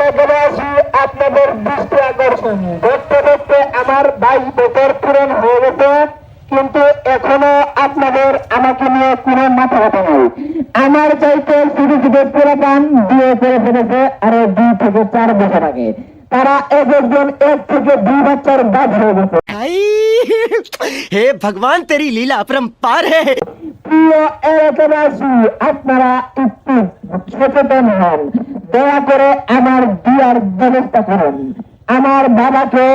এলাকাবাসী আপনাদের দৃষ্টি আকর্ষণ, দেখতে দেখতে আমার 22 বছর পূরণ হয়ে গেছে, কিন্তু এখনো আপনাদের আমাকে নিয়ে কোনো মাথা ব্যথা নেই। আমার চাইতে ছোট ছোট পোলাপান বিয়ে করে ফেলেছে আরো 2 থেকে 4 বছর আগে। তারা একজন 1 থেকে 2 বাচ্চার বাপ হয়ে গেছে। हे भगवान तेरी लीला अपरंपार है। প্রিয় এলাকাবাসী, আপনারা একটু সচেতন হন, দয়া করে আমার বিয়ার ব্যবস্থা করুন। আমার বাবাকে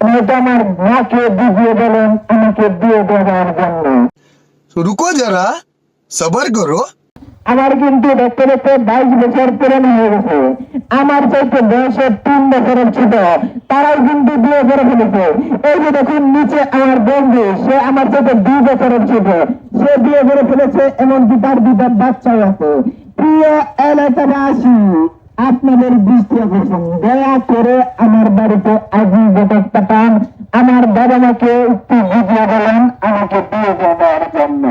নয়তো আমার মাকে বুঝিয়ে বলেন আমাকে বিয়ে দেওয়ার জন্য। रुको जरा सबर करो। আমার কিন্তু দেখতে দেখতে 22 বছর পূরণ হয়ে গেছে। আমার চাইতে বয়সে 3 বছরের ছোট, তারাও কিন্তু বিয়ে করে ফেলেছে। এই যে দেখুন নিচে আমার বন্ধু, সে আমার চাইতে 2 বছরের ছোট, সে বিয়ে করে ফেলেছে, এমনকি তার 2টা বাচ্চাও আছে। প্রিয় এলাকাবাসী, আপনাদের দৃষ্টি আকর্ষণ, দয়া করে আমার বাড়িতে আগুন গোটা পাঠান। আমার বাবা মাকে একটু বুঝিয়ে বলেন আমাকে বিয়ে দেওয়ার জন্য।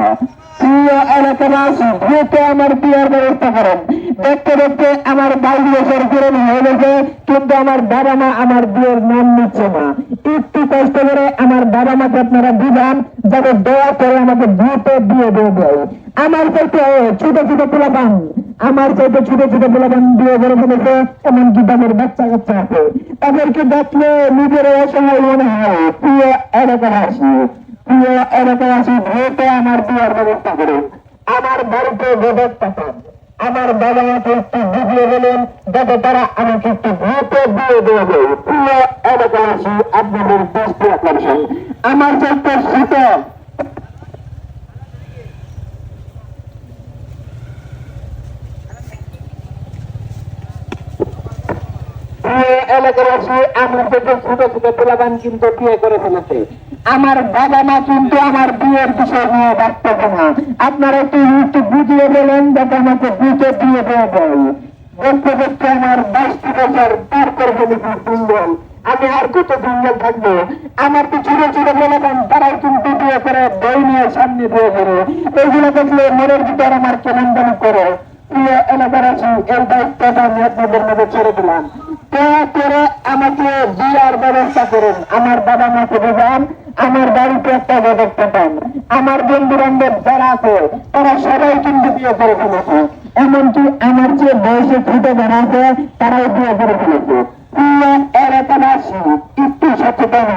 প্রিয় এলাকাবাসী, দ্রুত আমার বিয়ের ব্যবস্থা করেন। দেখতে দেখতে আমার 22 বছর পূরণ হয়ে গেছে, কিন্তু আমার বাবা মা আমার বিয়ের নাম নিচ্ছে না। একটু কষ্ট করে আমার বাবা মাকে আপনারা বুঝান, যাতে দয়া করে আমাকে দ্রুত বিয়ে দিয়ে দেয়। আমার চাইতে ছোট ছোট পোলাপান, আমার চাইতে ছোট ছোট পোলাপান বিয়ে করে ফেলেছে, এমনকি তাদের বাচ্চা কাচ্চা আছে। তাদেরকে দেখলে নিজের অসহায় মনে হয়। প্রিয় এলাকাবাসী, প্রিয় এলাকাবাসী, দ্রুত আমার বিয়ের ব্যবস্থা করুন। আমার বাড়িতে গোবর পাঠান। আমার বাবা মাকে একটু বুঝিয়ে বলেন যাতে তারা আমাকে একটু দ্রুত বিয়ে দেওয়া যায়। প্রিয় এলাকাবাসী, আপনাদের দৃষ্টি আকর্ষণ, আমার চাইতে ছোট এলাকাবাসী, আমার থেকে ছোট ছোট পোলাপান কিন্তু বিয়ে করে ফেলেছে। আমার বাবা মা কিন্তু আমার বিয়ের বিষয় নিয়ে বক্তব্য না। আপনারা একটু একটু বুঝিয়ে বলেন যাতে আমাকে বুঝে বিয়ে দেওয়া যায়। দেখতে দেখতে আমার 22টি বছর পার করে ফেলেছি সিঙ্গেল। আমি আর কত সিঙ্গেল থাকবো? আমার তো ছোট ছোট পোলাপান, তারাই কিন্তু বিয়ে করে বই নিয়ে সামনে দিয়ে করে। এইগুলো দেখলে মনের ভিতর আমার কেমন যেন করে। প্রিয় এলাকাবাসী, এই দায়িত্বটা আমি আপনাদের মধ্যে ছেড়ে দিলাম। দয়া করে আমাকে বিয়ার ব্যবস্থা করুন। আমার বাবা মাকে বোঝান আমার বাড়িতে একটা ব্যবস্থা পান। আমার বন্ধু বান্ধব যারা আছে তারা সবাই কিন্তু বিয়ে করে ফেলেছে, এমনকি আমার যে বয়সে ছোট যারা আছে তারাও বিয়ে করে ফেলেছে। প্রিয় এলাকাবাসী, একটু সচেতন